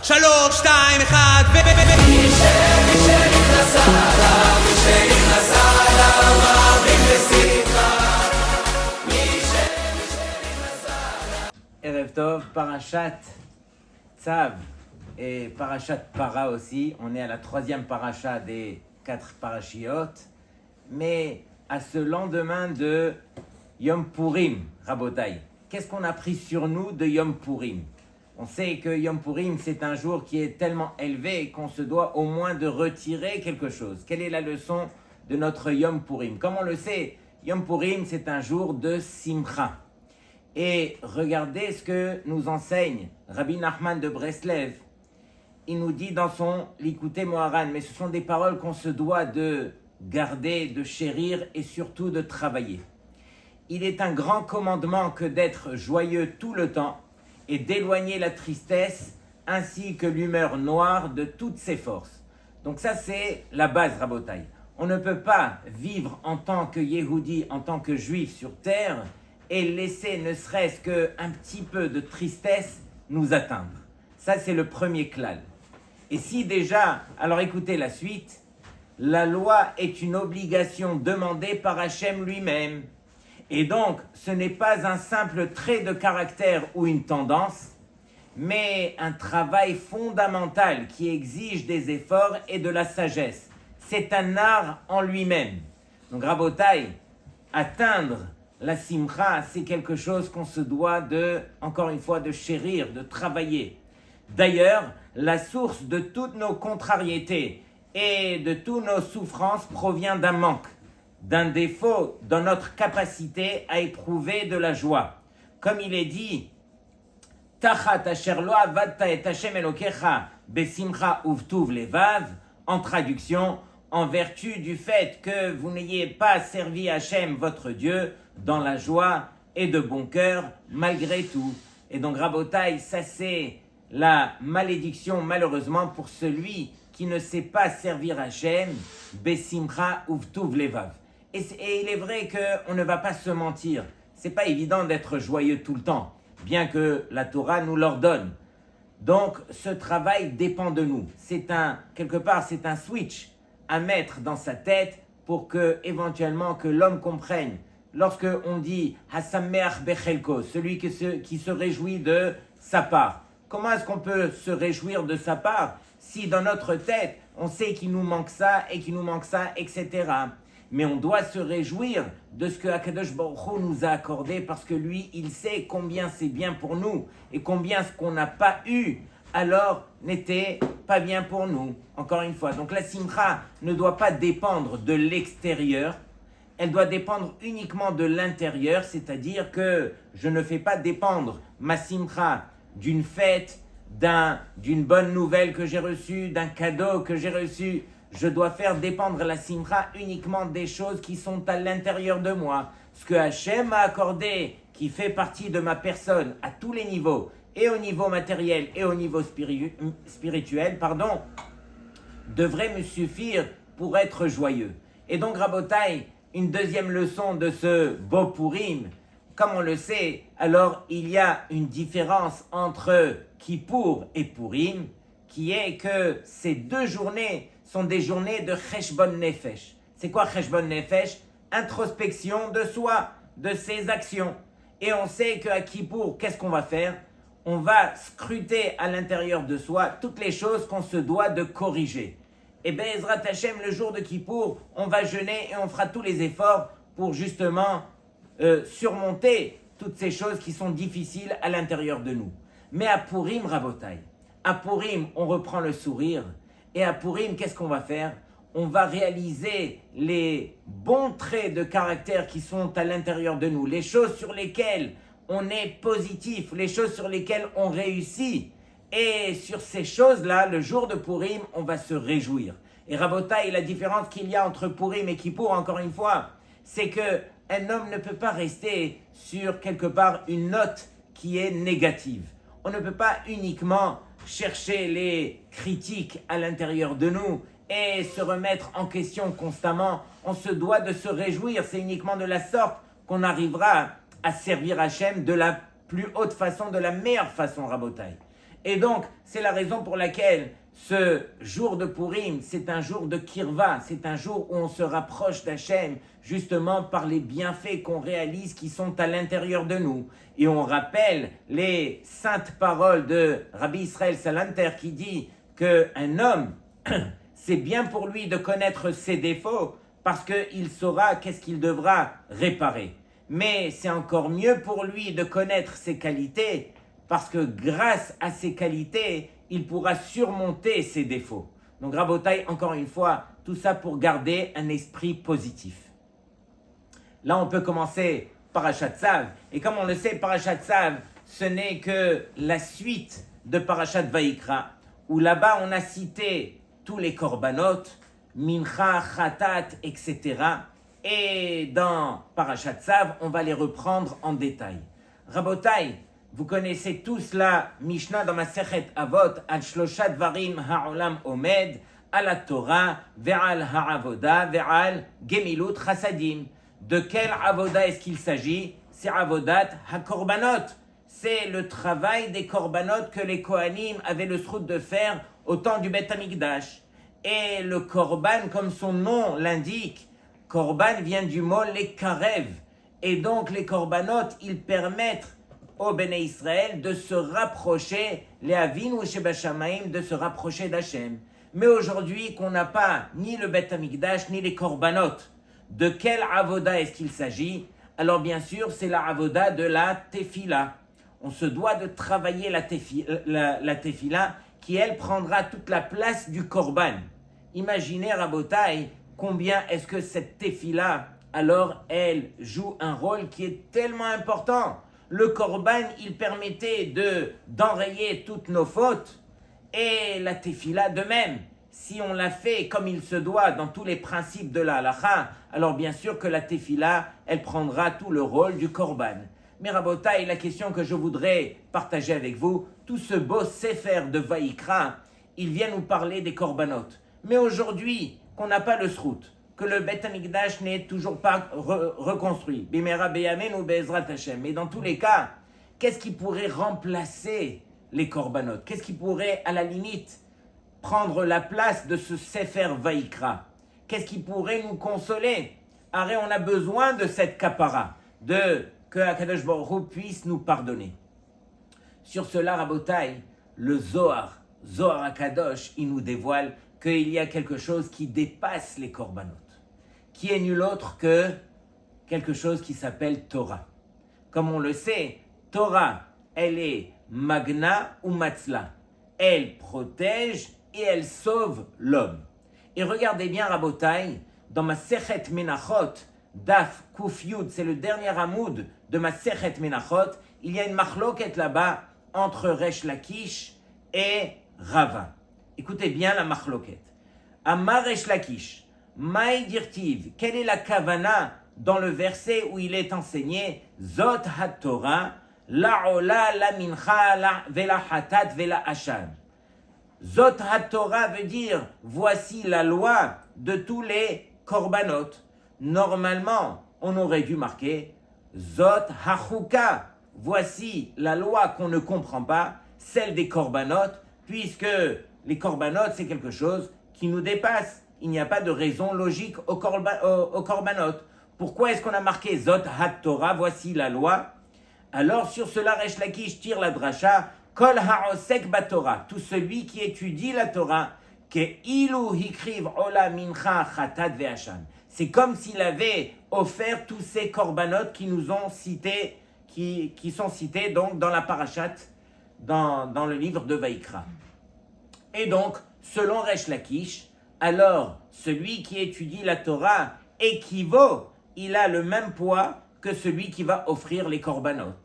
שלוש, שתיים, אחד, ערב טוב, parashat Tzav et parashat Para aussi. On est à la troisième paracha des 4 parachiotes. Mais à ce lendemain de Yom Purim, Rabotai, qu'est-ce qu'on a pris sur nous de Yom Purim? On sait que Yom Purim, c'est un jour qui est tellement élevé qu'on se doit au moins de retirer quelque chose. Quelle est la leçon de notre Yom Purim? Comme on le sait, Yom Purim, c'est un jour de Simcha. Et regardez ce que nous enseigne Rabbi Nachman de Breslev. Il nous dit dans son Likutei Moharan, mais ce sont des paroles qu'on se doit de garder, de chérir et surtout de travailler. Il est un grand commandement que d'être joyeux tout le temps et d'éloigner la tristesse ainsi que l'humeur noire de toutes ses forces. Donc ça c'est la base, Rabotai. On ne peut pas vivre en tant que Yehudi, en tant que Juif sur terre et laisser ne serait-ce qu'un petit peu de tristesse nous atteindre. Ça c'est le premier klal. Et si déjà, alors écoutez la suite, la loi est une obligation demandée par Hachem lui-même. Et donc, ce n'est pas un simple trait de caractère ou une tendance, mais un travail fondamental qui exige des efforts et de la sagesse. C'est un art en lui-même. Donc, Rabotai, atteindre la simcha, c'est quelque chose qu'on se doit encore une fois, de chérir, de travailler. D'ailleurs, la source de toutes nos contrariétés et de toutes nos souffrances provient d'un manque, d'un défaut dans notre capacité à éprouver de la joie. Comme il est dit, Tachat asher lo avadta et Hashem Elokecha besimcha uvtuv levav, en traduction, en vertu du fait que vous n'ayez pas servi Hashem, votre Dieu, dans la joie et de bon cœur, malgré tout. Et donc, Rabotai, ça c'est la malédiction, malheureusement, pour celui qui ne sait pas servir Hashem, besimcha uvtuv levav. Et il est vrai qu'on ne va pas se mentir. C'est pas évident d'être joyeux tout le temps, bien que la Torah nous l'ordonne. Donc, ce travail dépend de nous. Quelque part, c'est un switch à mettre dans sa tête pour que, éventuellement, que l'homme comprenne. Lorsque on dit Hasameach bechelko, celui qui se réjouit de sa part. Comment est-ce qu'on peut se réjouir de sa part si dans notre tête, on sait qu'il nous manque ça et qu'il nous manque ça, etc. Mais on doit se réjouir de ce que Akadosh Baruch Hu nous a accordé parce que lui, il sait combien c'est bien pour nous et combien ce qu'on n'a pas eu alors n'était pas bien pour nous. Encore une fois, donc la simcha ne doit pas dépendre de l'extérieur, elle doit dépendre uniquement de l'intérieur, c'est-à-dire que je ne fais pas dépendre ma simcha d'une fête, d'une bonne nouvelle que j'ai reçue, d'un cadeau que j'ai reçu. Je dois faire dépendre la simcha uniquement des choses qui sont à l'intérieur de moi. Ce que Hachem m'a accordé, qui fait partie de ma personne à tous les niveaux, et au niveau matériel et au niveau spirituel, devrait me suffire pour être joyeux. Et donc, Rabotai, une deuxième leçon de ce beau Purim, comme on le sait, alors il y a une différence entre Kippour et Purim, qui est que ces deux journées sont des journées de Cheshbon Nefesh. C'est quoi Cheshbon Nefesh? Introspection de soi, de ses actions. Et on sait qu'à Kippour, qu'est-ce qu'on va faire? On va scruter à l'intérieur de soi toutes les choses qu'on se doit de corriger. Et bien, Ezrat Hashem, le jour de Kippour, on va jeûner et on fera tous les efforts pour justement surmonter toutes ces choses qui sont difficiles à l'intérieur de nous. Mais à Purim, Rabotai, à Purim, on reprend le sourire. Et à Purim, qu'est-ce qu'on va faire? On va réaliser les bons traits de caractère qui sont à l'intérieur de nous, les choses sur lesquelles on est positif, les choses sur lesquelles on réussit. Et sur ces choses-là, le jour de Purim, on va se réjouir. Et Rabotai, la différence qu'il y a entre Purim et Kippour, encore une fois, c'est qu'un homme ne peut pas rester sur quelque part une note qui est négative. On ne peut pas uniquement chercher les critiques à l'intérieur de nous et se remettre en question constamment. On se doit de se réjouir. C'est uniquement de la sorte qu'on arrivera à servir Hachem de la plus haute façon, de la meilleure façon, Rabotai. Et donc, c'est la raison pour laquelle ce jour de Purim, c'est un jour de Kirva, c'est un jour où on se rapproche d'Hachem, justement par les bienfaits qu'on réalise qui sont à l'intérieur de nous. Et on rappelle les saintes paroles de Rabbi Israël Salanter qui dit qu'un homme, c'est bien pour lui de connaître ses défauts parce qu'il saura qu'est-ce qu'il devra réparer. Mais c'est encore mieux pour lui de connaître ses qualités parce que grâce à ses qualités, il pourra surmonter ses défauts. Donc Rabotai, encore une fois, tout ça pour garder un esprit positif. Là, on peut commencer Parashat Tzav. Et comme on le sait, Parashat Tzav, ce n'est que la suite de Parashat Vayikra, où là-bas, on a cité tous les korbanot, mincha, khatat, etc. Et dans Parashat Tzav, on va les reprendre en détail. Rabotai, vous connaissez tous la Mishnah dans Masechet Avot, al shlosha dvarim ha'olam omed, à la Torah, ve'al ha'avoda, ve'al gemilut chasadim. De quel avoda est-ce qu'il s'agit? C'est avodat ha'korbanot. C'est le travail des korbanot que les Kohanim avaient le srout de faire au temps du Beth Amikdash. Et le korban, comme son nom l'indique, korban vient du mot les karev. Et donc les korbanot, ils permettent au Béné Israël de se rapprocher, les Avinu Shebashamaim, de se rapprocher d'Hachem. Mais aujourd'hui, qu'on n'a pas ni le Beth Amikdash, ni les korbanot, de quel avoda est-ce qu'il s'agit? Alors bien sûr, c'est la avoda de la tefila. On se doit de travailler la tefila qui, elle, prendra toute la place du korban. Imaginez, Rabotai, combien est-ce que cette tefila, alors, elle joue un rôle qui est tellement important. Le korban, il permettait d'enrayer toutes nos fautes, et la tefila de même. Si on l'a fait comme il se doit dans tous les principes de la halacha, alors bien sûr que la tefila, elle prendra tout le rôle du korban. Mais Rabotai, la question que je voudrais partager avec vous, tout ce beau sefer de Vayikra, il vient nous parler des korbanot. Mais aujourd'hui, qu'on n'a pas le srout, que le Beth Amikdash n'est toujours pas reconstruit, Bimera Beyamen ou Be'ezrat Hashem, mais dans tous les cas, qu'est-ce qui pourrait remplacer les korbanot? Qu'est-ce qui pourrait, à la limite, prendre la place de ce sefer Vayikra? Qu'est-ce qui pourrait nous consoler? Arrête, on a besoin de cette kapara, que Akadosh Baruch Hu puisse nous pardonner. Sur cela, Rabotai, le Zohar Akadosh, il nous dévoile qu'il y a quelque chose qui dépasse les korbanot, qui est nul autre que quelque chose qui s'appelle Torah. Comme on le sait, Torah, elle est magna ou matzla. Elle protège et elle sauve l'homme. Et regardez bien, Rabotai, dans ma Sechet Menachot, Daf Kuf Yud, c'est le dernier amoud de ma Sechet Menachot, il y a une machloket là-bas entre Resh Lakish et Rava. Écoutez bien la machloket. Amar Resh Lakish, Maï Dirtiv, quelle est la kavana dans le verset où il est enseigné Zot HaTorah, la ola, la mincha, la vela hatat, vela ashan. Zot HaTorah veut dire voici la loi de tous les korbanot. Normalement, on aurait dû marquer Zot HaChuka, voici la loi qu'on ne comprend pas, celle des korbanot, puisque les korbanot, c'est quelque chose qui nous dépasse. Il n'y a pas de raison logique aux korbanot. Pourquoi est-ce qu'on a marqué Zot HaTorah, voici la loi? Alors sur cela, Resh Lakish tire la dracha, Kol ha'osek baTorah, tout celui qui étudie la Torah, que ilu hikriv ola mincha chatat ve'ashan. C'est comme s'il avait offert tous ces korbanot qui nous ont cités, qui sont cités donc dans la parashat, dans le livre de Vayikra. Et donc, selon Resh Lakish, alors celui qui étudie la Torah équivaut, il a le même poids que celui qui va offrir les korbanot.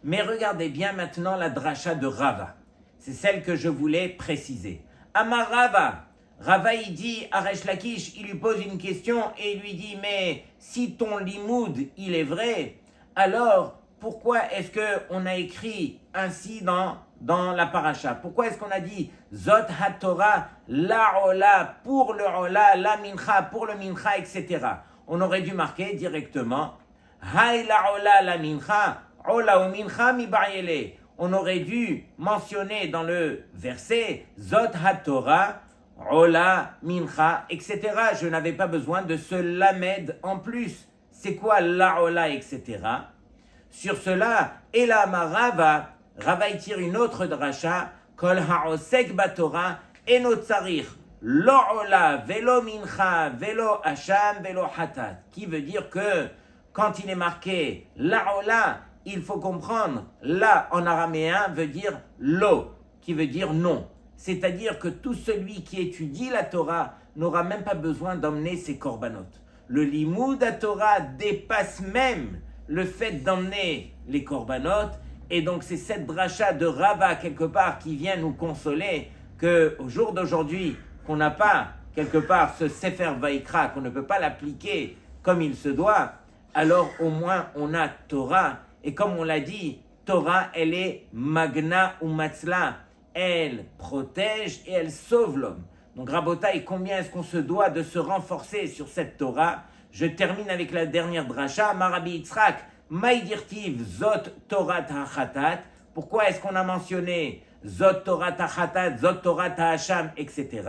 Mais regardez bien maintenant la dracha de Rava. C'est celle que je voulais préciser. Amar Rava, Rava il dit à Resh Lakish, il lui pose une question et il lui dit, mais si ton limoud il est vrai, alors pourquoi est-ce qu'on a écrit ainsi dans la paracha? Pourquoi est-ce qu'on a dit Zot HaTorah, la ola pour le ola, la mincha pour le mincha, etc. On aurait dû marquer directement Hay la ola la mincha, ola ou mincha mi ba'yele. on aurait dû mentionner dans le verset Zot HaTorah, Ola, Mincha, etc. Je n'avais pas besoin de ce lamed en plus. C'est quoi la Ola, etc. Sur cela, Elama Rava tire une autre dracha, Kol ha'osek batorah eno tzarich, lo Ola, velo Mincha, velo Hasham, velo Hatat. Qui veut dire que quand il est marqué la Ola, il faut comprendre, la en araméen veut dire lo, qui veut dire non. C'est-à-dire que tout celui qui étudie la Torah n'aura même pas besoin d'emmener ses korbanot. Le limoud à Torah dépasse même le fait d'emmener les korbanot, et donc c'est cette dracha de Rava quelque part qui vient nous consoler qu'au jour d'aujourd'hui, qu'on n'a pas quelque part ce Sefer Vaikra, qu'on ne peut pas l'appliquer comme il se doit, alors au moins on a Torah. Et comme on l'a dit, Torah, elle est magna ou matzla. Elle protège et elle sauve l'homme. Donc Rabotai, combien est-ce qu'on se doit de se renforcer sur cette Torah? Je termine avec la dernière dracha, Marabi Yitzhak, Maïdirtiv Zot Torah Tachatat. Pourquoi est-ce qu'on a mentionné Zot Torah Tachatat, Zot Torah Tahasham, etc.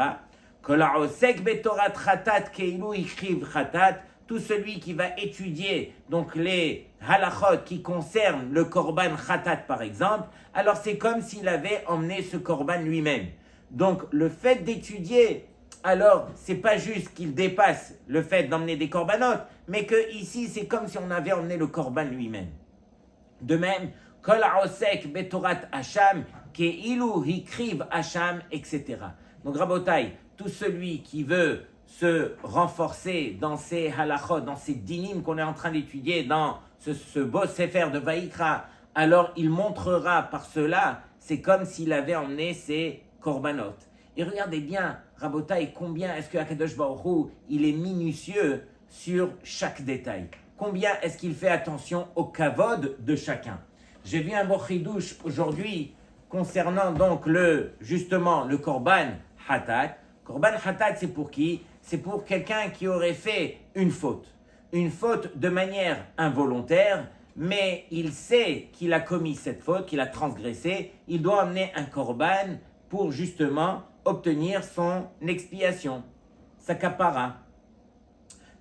Kola Osek Betorat Chatat Keilu Ichriv Chatat. Tout celui qui va étudier donc les halachot qui concernent le korban khatat par exemple, alors c'est comme s'il avait emmené ce korban lui-même. Donc le fait d'étudier, alors c'est pas juste qu'il dépasse le fait d'emmener des korbanot, mais que ici c'est comme si on avait emmené le korban lui-même. De même, kol ha'osek betorat hasham keilu hikriv hasham, etc. Donc Rabotai, tout celui qui veut se renforcer dans ces halachot, dans ces dinim qu'on est en train d'étudier dans ce beau sefer de Vaikra, alors il montrera par cela, c'est comme s'il avait emmené ses korbanot. Et regardez bien, Rabotai, combien est-ce que Akadosh Baruch Hu, il est minutieux sur chaque détail. Combien est-ce qu'il fait attention au kavod de chacun. J'ai vu un beau chidouche aujourd'hui concernant donc justement le korban hatat. Korban hatat, c'est pour qui? C'est pour quelqu'un qui aurait fait une faute de manière involontaire, mais il sait qu'il a commis cette faute, qu'il a transgressé, il doit amener un korban pour justement obtenir son expiation, sa kapara.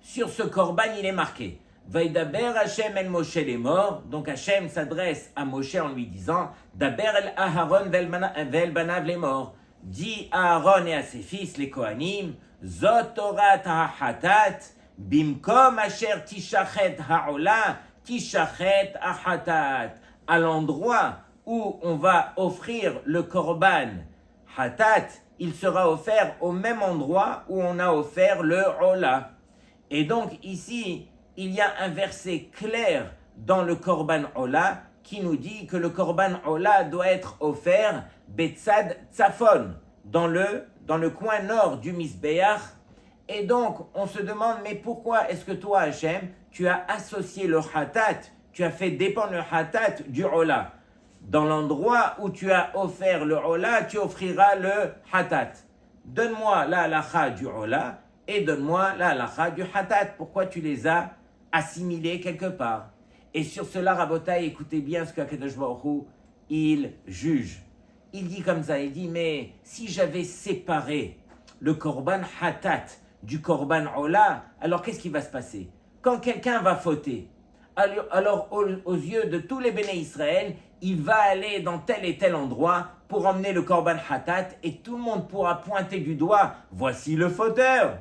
Sur ce korban, il est marqué Vaidaber Hashem el Moshe les morts. Donc Hashem s'adresse à Moshe en lui disant Daber el Aharon vel banav les morts. Dis à Aaron et à ses fils, les Kohanim, Zot Torah hatat, bimkom asher tishachet ha'ola, tishachet hatat. À l'endroit où on va offrir le korban hatat, il sera offert au même endroit où on a offert le ola. Et donc ici, il y a un verset clair dans le korban ola qui nous dit que le korban ola doit être offert betzad tzafon, dans le coin nord du Misbeach. Et donc, on se demande, mais pourquoi est-ce que toi, Hachem, tu as associé le hatat, tu as fait dépendre le hatat du ola? Dans l'endroit où tu as offert le ola, tu offriras le hatat. Donne-moi la halacha du ola et donne-moi la halacha du hatat. Pourquoi tu les as assimilés quelque part? Et sur cela, Rabotai, écoutez bien ce qu'Akadosh Baruch Hu, il juge. Il dit comme ça, il dit, mais si j'avais séparé le korban hatat du korban ola, alors qu'est-ce qui va se passer? Quand quelqu'un va fauter, alors aux yeux de tous les béné Israël, il va aller dans tel et tel endroit pour emmener le korban hatat et tout le monde pourra pointer du doigt, voici le fauteur.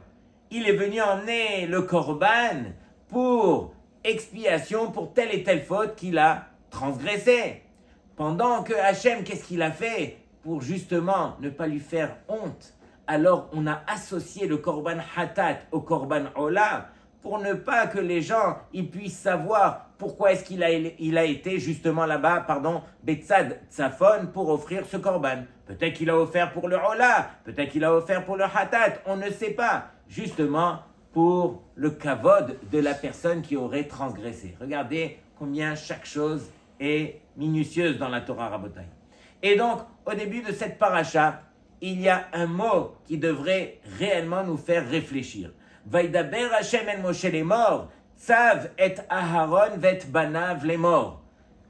Il est venu emmener le korban pour expiation pour telle et telle faute qu'il a transgressée. Pendant que Hachem, qu'est-ce qu'il a fait pour justement ne pas lui faire honte? Alors on a associé le korban hatat au korban ola pour ne pas que les gens ils puissent savoir pourquoi est-ce qu'il a été justement là-bas, betzad tzafon, pour offrir ce korban. Peut-être qu'il a offert pour le ola, peut-être qu'il a offert pour le hatat, on ne sait pas. Justement pour le kavod de la personne qui aurait transgressé. Regardez combien chaque chose est minutieuse dans la Torah Rabotai. Et donc, au début de cette paracha, il y a un mot qui devrait réellement nous faire réfléchir. Vaidaber Hashem el Moshe les morts, tzav et Aharon vet banav les morts.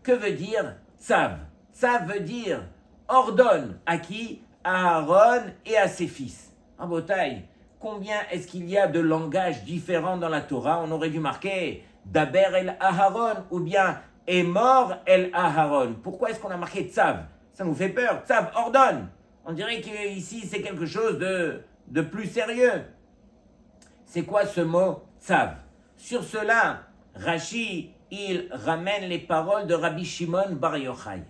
Que veut dire tzav? Tzav veut dire ordonne à qui? À Aaron et à ses fils. En Botaï, combien est-ce qu'il y a de langages différents dans la Torah? On aurait dû marquer Daber el Aharon ou bien Emor el Aharon. Pourquoi est-ce qu'on a marqué Tzav? Ça nous fait peur. Tzav, ordonne. On dirait qu'ici c'est quelque chose de plus sérieux. C'est quoi ce mot Tzav? Sur cela, Rashi, il ramène les paroles de Rabbi Shimon Bar Yochai.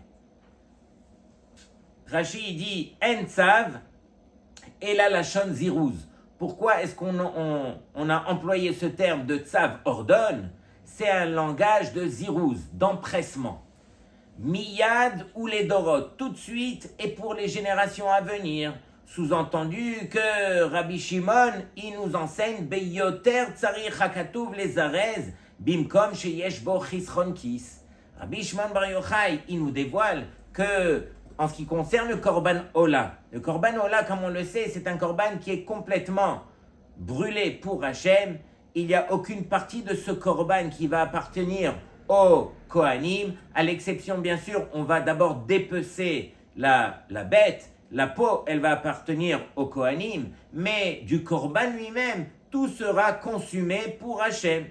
Rashi il dit En Tzav et la Lachon Ziruz. Pourquoi est-ce qu'on a employé ce terme de Tzav ordonne? C'est un langage de Ziruz, d'empressement. Miyad ou les Dorot, tout de suite et pour les générations à venir. Sous-entendu que Rabbi Shimon, il nous enseigne Beyoter Tzarich Hakatuv les Arez, Bimkom Sheyesh Bo Chisron Kis. Rabbi Shimon Bar Yochai, il nous dévoile que, en ce qui concerne le Korban Ola, le Korban Ola, comme on le sait, c'est un Korban qui est complètement brûlé pour Hachem. Il n'y a aucune partie de ce Korban qui va appartenir au Kohanim, à l'exception, bien sûr, on va d'abord dépecer la bête. La peau, elle va appartenir au Kohanim, mais du Korban lui-même, tout sera consumé pour Hachem.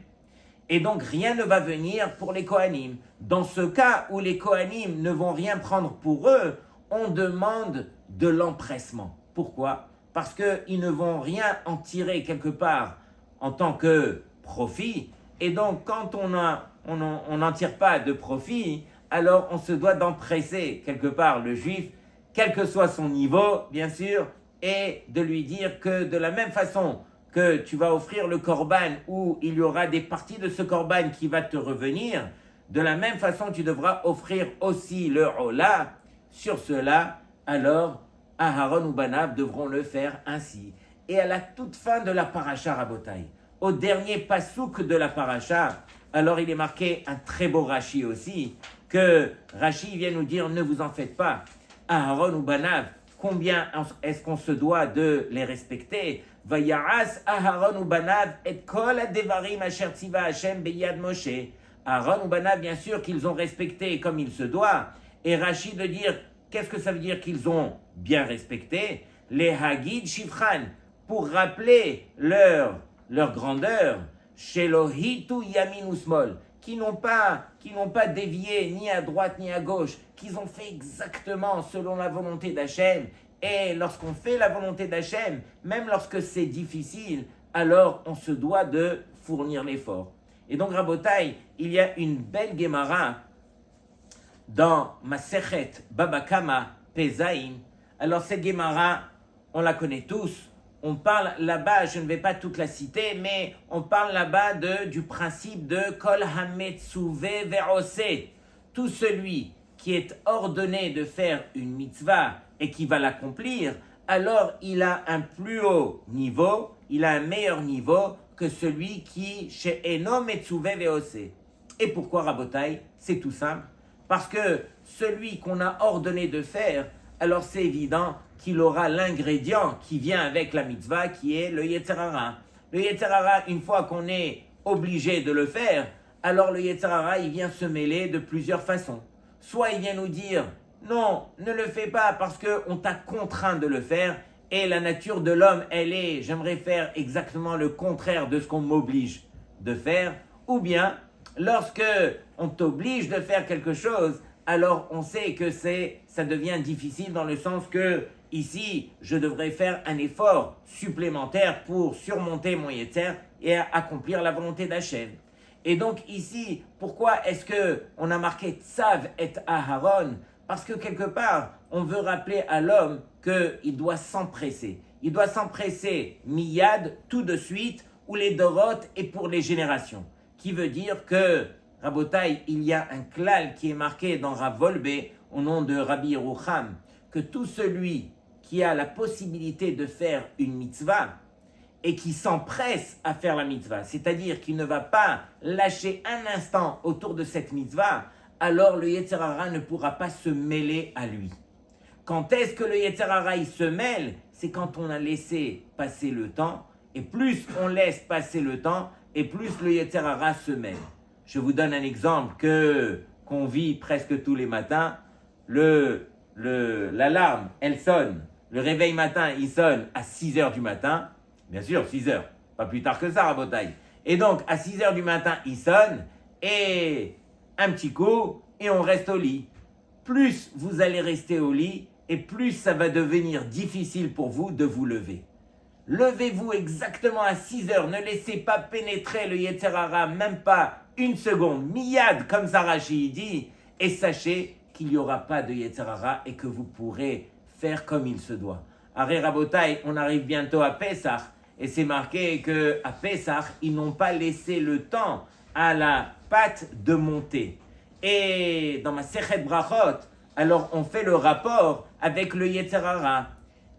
Et donc, rien ne va venir pour les Kohanim. Dans ce cas où les Kohanim ne vont rien prendre pour eux, on demande de l'empressement. Pourquoi? Parce qu'ils ne vont rien en tirer quelque part en tant que profit. Et donc, quand on n'en tire pas de profit, alors on se doit d'empresser quelque part le juif, quel que soit son niveau, bien sûr, et de lui dire que de la même façon que tu vas offrir le korban où il y aura des parties de ce korban qui va te revenir, de la même façon tu devras offrir aussi le ola. Sur cela, alors Aharon ou Banav devront le faire ainsi. Et à la toute fin de la paracha Rabotai, au dernier pasouk de la paracha, alors il est marqué un très beau Rashi aussi, que Rashi vient nous dire ne vous en faites pas. Aharon ou Banav, combien est-ce qu'on se doit de les respecter? Vaya'as Aharon ou Banav et kol devarim asher tziva Hashem beyad Moshe. Aharon ou Banav, bien sûr qu'ils ont respecté comme il se doit. Et Rashi de dire, qu'est-ce que ça veut dire qu'ils ont bien respecté? Les Hagid Shifran, pour rappeler leur grandeur, Shelohitu Yamin Usmol, qui n'ont pas dévié ni à droite ni à gauche, qu'ils ont fait exactement selon la volonté d'Hachem. Et lorsqu'on fait la volonté d'Hachem, même lorsque c'est difficile, alors on se doit de fournir l'effort. Et donc, Rabotai, il y a une belle Gemara dans Masechet Baba Kama Pezaim. Alors, cette Gemara, on la connaît tous. On parle là-bas, je ne vais pas toute la citer, mais on parle là-bas du principe de Kol Hametsuve Ve'ose. Tout celui qui est ordonné de faire une mitzvah et qui va l'accomplir, alors il a un plus haut niveau, il a un meilleur niveau que celui qui chez Eno Metsuve Ve'ose. Et pourquoi Rabotai? C'est tout simple. Parce que celui qu'on a ordonné de faire, alors c'est évident qu'il aura l'ingrédient qui vient avec la mitzvah, qui est le Yetzer Hara. Le Yetzer Hara, une fois qu'on est obligé de le faire, alors le Yetzer Hara, il vient se mêler de plusieurs façons. Soit il vient nous dire, non, ne le fais pas parce qu'on t'a contraint de le faire, et la nature de l'homme, elle est, j'aimerais faire exactement le contraire de ce qu'on m'oblige de faire, ou bien, lorsque on t'oblige de faire quelque chose, alors on sait que ça devient difficile dans le sens que ici, je devrais faire un effort supplémentaire pour surmonter mon Yetzer et accomplir la volonté d'Hachem. Et donc ici, pourquoi est-ce qu'on a marqué Tzav et Aharon? Parce que quelque part, on veut rappeler à l'homme qu'il doit s'empresser. Il doit s'empresser miyad, tout de suite, ou les dorot et pour les générations. Qui veut dire que, Rabotai, il y a un klal qui est marqué dans Rav Wolbe, au nom de Rabbi Yerucham, que tout celui qui a la possibilité de faire une mitzvah et qui s'empresse à faire la mitzvah, c'est-à-dire qu'il ne va pas lâcher un instant autour de cette mitzvah, alors le Yetzer Hara ne pourra pas se mêler à lui. Quand est-ce que le Yetzer Hara il se mêle? C'est quand on a laissé passer le temps, et plus on laisse passer le temps, et plus le Yetzer Hara se mêle. Je vous donne un exemple qu'on vit presque tous les matins. l'alarme, elle sonne, le réveil matin, il sonne à 6 heures du matin, bien sûr, 6 heures, pas plus tard que ça, Rabotaï. Et donc, à 6 heures du matin, il sonne, et un petit coup, et on reste au lit. Plus vous allez rester au lit, et plus ça va devenir difficile pour vous de vous lever. Levez-vous exactement à 6 heures, ne laissez pas pénétrer le Yetzer Hara, même pas une seconde, miyad, comme Zarachi dit, et sachez qu'il n'y aura pas de Yetzer Hara et que vous pourrez faire comme il se doit. Aré Rabotai, on arrive bientôt à Pessah, et c'est marqué qu'à Pessah, ils n'ont pas laissé le temps à la pâte de monter. Et dans ma Sechet Brachot, alors on fait le rapport avec le Yetzer Hara.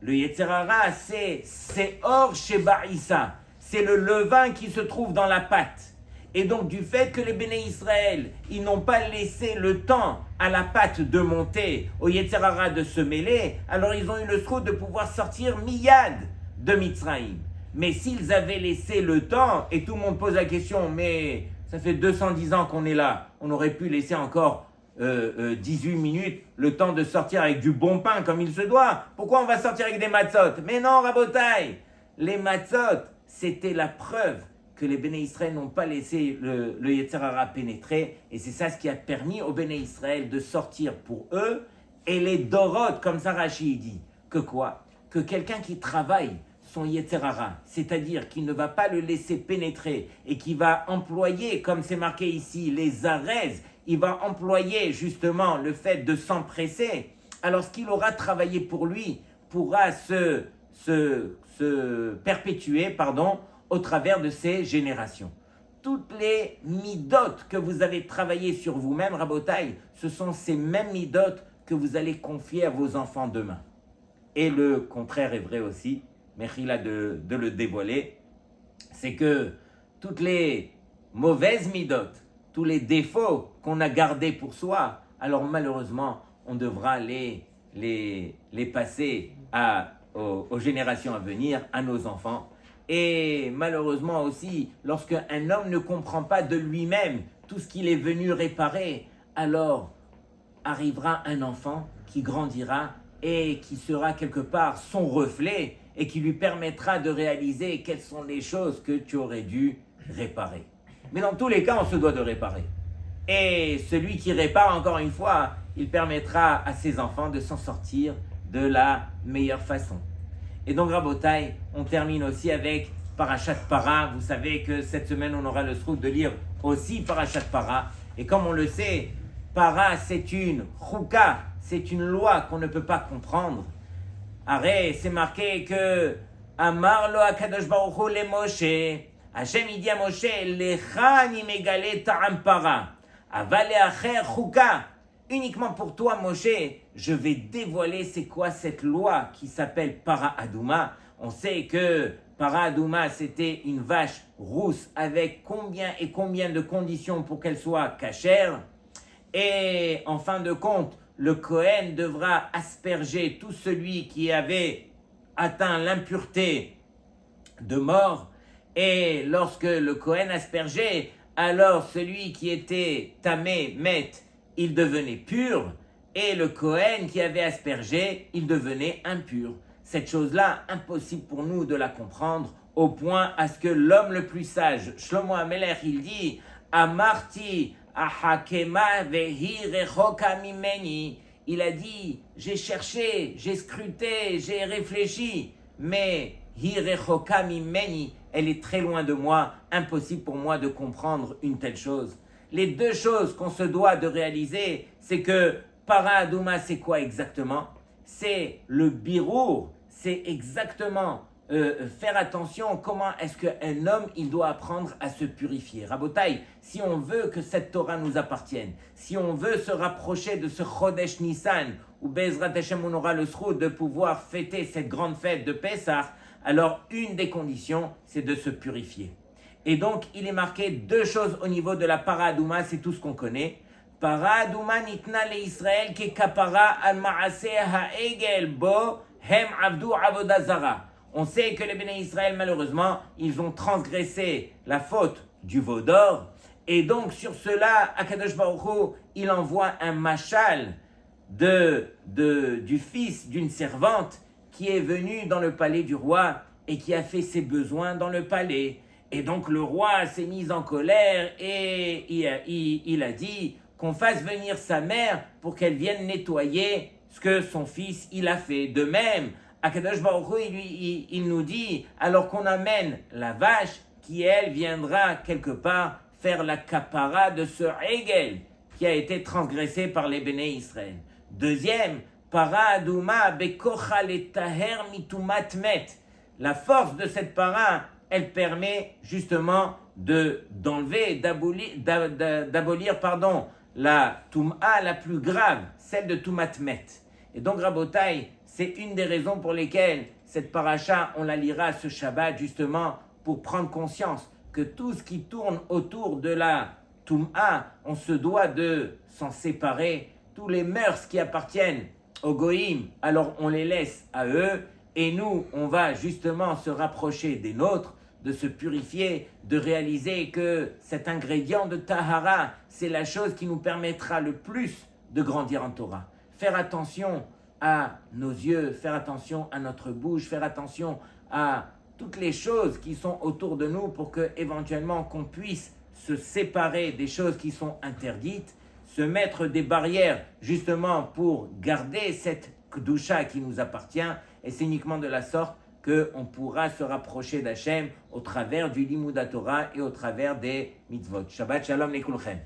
Le Yetzer Hara, c'est Or Sheba Issa, c'est le levain qui se trouve dans la pâte. Et donc du fait que les Béné Israël, ils n'ont pas laissé le temps à la pâte de monter, au Yetzer Hara de se mêler, alors ils ont eu le srout de pouvoir sortir miyad de Mitzrayim. Mais s'ils avaient laissé le temps, et tout le monde pose la question, mais ça fait 210 ans qu'on est là, on aurait pu laisser encore 18 minutes, le temps de sortir avec du bon pain comme il se doit. Pourquoi on va sortir avec des matzot? Mais non, Rabotai, les matzot, c'était la preuve que les Béné Israël n'ont pas laissé le Yetzer Hara pénétrer, et c'est ça ce qui a permis aux Béné Israël de sortir pour eux, et les Dorot, comme Zarachi dit, que quoi? Que quelqu'un qui travaille son Yetzer Hara, c'est-à-dire qu'il ne va pas le laisser pénétrer, et qui va employer, comme c'est marqué ici, les arèses, il va employer justement le fait de s'empresser, alors ce qu'il aura travaillé pour lui pourra se perpétuer, au travers de ces générations. Toutes les midotes que vous avez travaillées sur vous-même, Rabotai, ce sont ces mêmes midotes que vous allez confier à vos enfants demain. Et le contraire est vrai aussi, Mechila de le dévoiler, c'est que toutes les mauvaises midotes, tous les défauts qu'on a gardés pour soi, alors malheureusement, on devra les passer aux générations à venir, à nos enfants. Et malheureusement aussi, lorsque un homme ne comprend pas de lui-même tout ce qu'il est venu réparer, alors arrivera un enfant qui grandira et qui sera quelque part son reflet et qui lui permettra de réaliser quelles sont les choses que tu aurais dû réparer. Mais dans tous les cas, on se doit de réparer. Et celui qui répare, encore une fois, il permettra à ses enfants de s'en sortir de la meilleure façon. Et donc, Rabotai, on termine aussi avec Parashat Para. Vous savez que cette semaine, on aura le srout de lire aussi Parashat Para. Et comme on le sait, Para, c'est une chouka, c'est une loi qu'on ne peut pas comprendre. Arrête, c'est marqué que Amar lo Akadosh Baruch Hu le Moshe. Hachem il dit à Moshe, Lecha ni megale ta'am para, aval le'acher chouka. Uniquement pour toi, Moshe, je vais dévoiler c'est quoi cette loi qui s'appelle Para Aduma. On sait que Para Aduma, c'était une vache rousse avec combien et combien de conditions pour qu'elle soit cachère. Et en fin de compte, le Kohen devra asperger tout celui qui avait atteint l'impureté de mort. Et lorsque le Kohen aspergeait, alors celui qui était tamé, met, il devenait pur, et le Kohen qui avait aspergé, il devenait impur. Cette chose-là, impossible pour nous de la comprendre, au point à ce que l'homme le plus sage, Shlomo HaMelech, il dit « Amarti ahakema vehi rechoka mimeni » Il a dit « J'ai cherché, j'ai scruté, j'ai réfléchi, mais hi rechoka mimeni » elle est très loin de moi, impossible pour moi de comprendre une telle chose. Les deux choses qu'on se doit de réaliser, c'est que Para Aduma, c'est quoi exactement? C'est le birour, c'est exactement faire attention comment est-ce qu'un homme, il doit apprendre à se purifier. Rabotai, si on veut que cette Torah nous appartienne, si on veut se rapprocher de ce Chodesh Nissan, où Bezrat Hashem, on aura le srout de pouvoir fêter cette grande fête de Pessah, alors une des conditions, c'est de se purifier. Et donc, il est marqué deux choses au niveau de la Para Aduma, c'est tout ce qu'on connaît. Para Aduma nitna le Israël ke kapara al ma'aseh ha'egel bo hem avdu avodah zara. On sait que les Béné Israël, malheureusement, ils ont transgressé la faute du veau d'or. Et donc, sur cela, Akadosh Baruch Hu, il envoie un machal du fils d'une servante qui est venu dans le palais du roi et qui a fait ses besoins dans le palais. Et donc le roi s'est mis en colère et il a dit qu'on fasse venir sa mère pour qu'elle vienne nettoyer ce que son fils il a fait. De même, Akadosh Baruch Hu, il nous dit alors qu'on amène la vache qui elle viendra quelque part faire la kapara de ce Hegel qui a été transgressé par les Béné Israël. Deuxième, para aduma bekocha letaher mitumat met. La force de cette para, elle permet justement d'enlever, d'abolir la Toum'a la plus grave, celle de Toumat Met. Et donc, Rabotai, c'est une des raisons pour lesquelles cette paracha, on la lira ce Shabbat, justement, pour prendre conscience que tout ce qui tourne autour de la Toum'a, on se doit de s'en séparer. Tous les mœurs qui appartiennent aux Goïm, alors on les laisse à eux, et nous, on va justement se rapprocher des nôtres, de se purifier, de réaliser que cet ingrédient de Tahara, c'est la chose qui nous permettra le plus de grandir en Torah. Faire attention à nos yeux, faire attention à notre bouche, faire attention à toutes les choses qui sont autour de nous pour que éventuellement qu'on puisse se séparer des choses qui sont interdites, se mettre des barrières justement pour garder cette Kedusha qui nous appartient, et c'est uniquement de la sorte qu'on pourra se rapprocher d'Hachem au travers du Limud Torah et au travers des mitzvot. Shabbat Shalom Lekulchem.